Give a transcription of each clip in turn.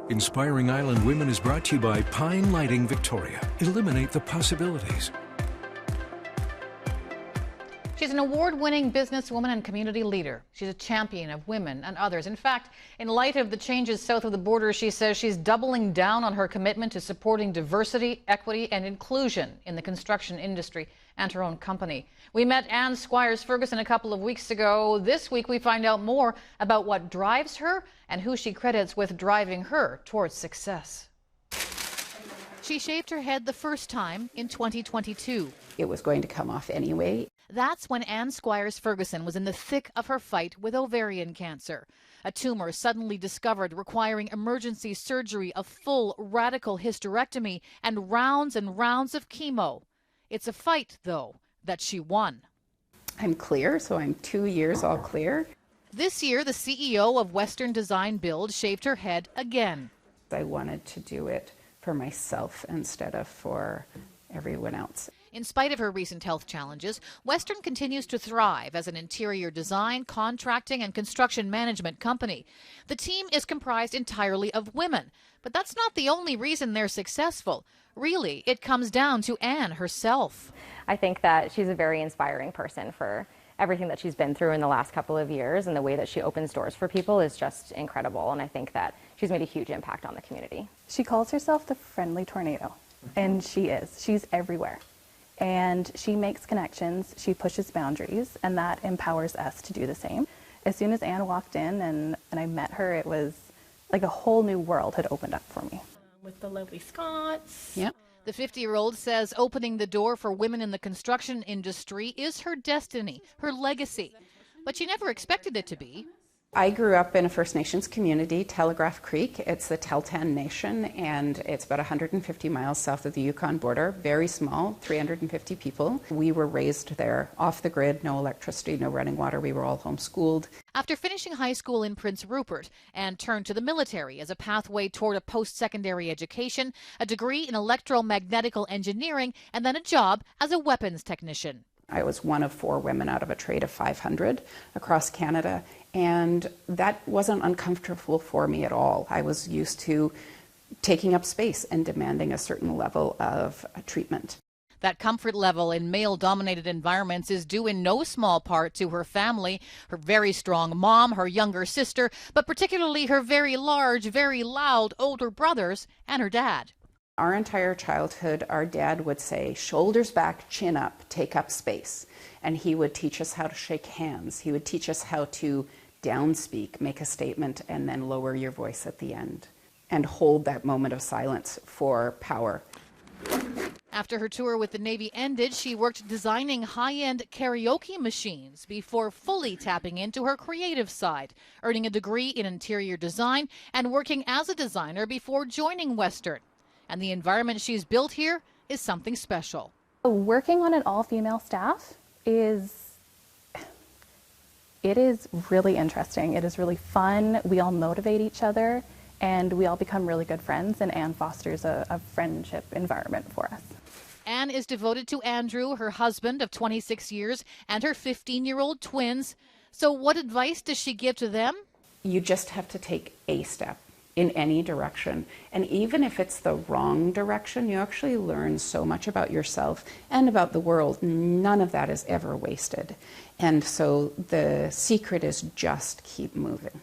Inspiring Island Women is brought to you by Pine Lighting Victoria. Eliminate the possibilities. She's an award-winning businesswoman and community leader. She's a champion of women and others. In fact, in light of the changes south of the border, she says she's doubling down on her commitment to supporting diversity, equity, and inclusion in the construction industry and her own company. We met Anne Squires-Ferguson a couple of weeks ago. This week, we find out more about what drives her and who she credits with driving her towards success. She shaved her head the first time in 2022. It was going to come off anyway. That's when Anne Squires-Ferguson was in the thick of her fight with ovarian cancer. A tumor suddenly discovered requiring emergency surgery, a full radical hysterectomy, and rounds of chemo. It's a fight, though, that she won. I'm clear, so I'm 2 years all clear. This year, the CEO of Western Design Build shaved her head again. I wanted to do it for myself instead of for everyone else. In spite of her recent health challenges, Western continues to thrive as an interior design, contracting, and construction management company. The team is comprised entirely of women, but that's not the only reason they're successful. Really, it comes down to Anne herself. I think that she's a very inspiring person for everything that she's been through in the last couple of years, and the way that she opens doors for people is just incredible, and I think that she's made a huge impact on the community. She calls herself the friendly tornado, and she is. She's everywhere. And she makes connections, she pushes boundaries, and that empowers us to do the same. As soon as Anne walked in and I met her, it was like a whole new world had opened up for me. With the lovely Scots. Yep. The 50-year-old says opening the door for women in the construction industry is her destiny, her legacy. But she never expected it to be. I grew up in a First Nations community, Telegraph Creek. It's the Tahltan Nation, and it's about 150 miles south of the Yukon border. Very small, 350 people. We were raised there, off the grid, no electricity, no running water. We were all homeschooled. After finishing high school in Prince Rupert, Anne turned to the military as a pathway toward a post-secondary education, a degree in electromagnetical engineering, and then a job as a weapons technician. I was one of 4 women out of a trade of 500 across Canada, and that wasn't uncomfortable for me at all. I was used to taking up space and demanding a certain level of treatment. That comfort level in male-dominated environments is due in no small part to her family, her very strong mom, her younger sister, but particularly her very large, very loud older brothers and her dad. Our entire childhood, our dad would say, shoulders back, chin up, take up space. And he would teach us how to shake hands. He would teach us how to downspeak, make a statement, and then lower your voice at the end. And hold that moment of silence for power. After her tour with the Navy ended, she worked designing high-end karaoke machines before fully tapping into her creative side, earning a degree in interior design and working as a designer before joining Western. And the environment she's built here is something special. Working on an all-female staff is really interesting. It is really fun. We all motivate each other, and we all become really good friends, and Anne fosters a friendship environment for us. Anne is devoted to Andrew, her husband of 26 years, and her 15-year-old twins. So what advice does she give to them? You just have to take a step in any direction. And even if it's the wrong direction, you actually learn so much about yourself and about the world. None of that is ever wasted. And so the secret is just keep moving.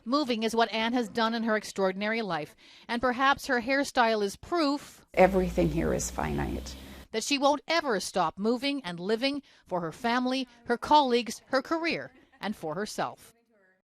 Moving is what Anne has done in her extraordinary life. And perhaps her hairstyle is proof everything here is finite. That she won't ever stop moving and living for her family, her colleagues, her career, and for herself.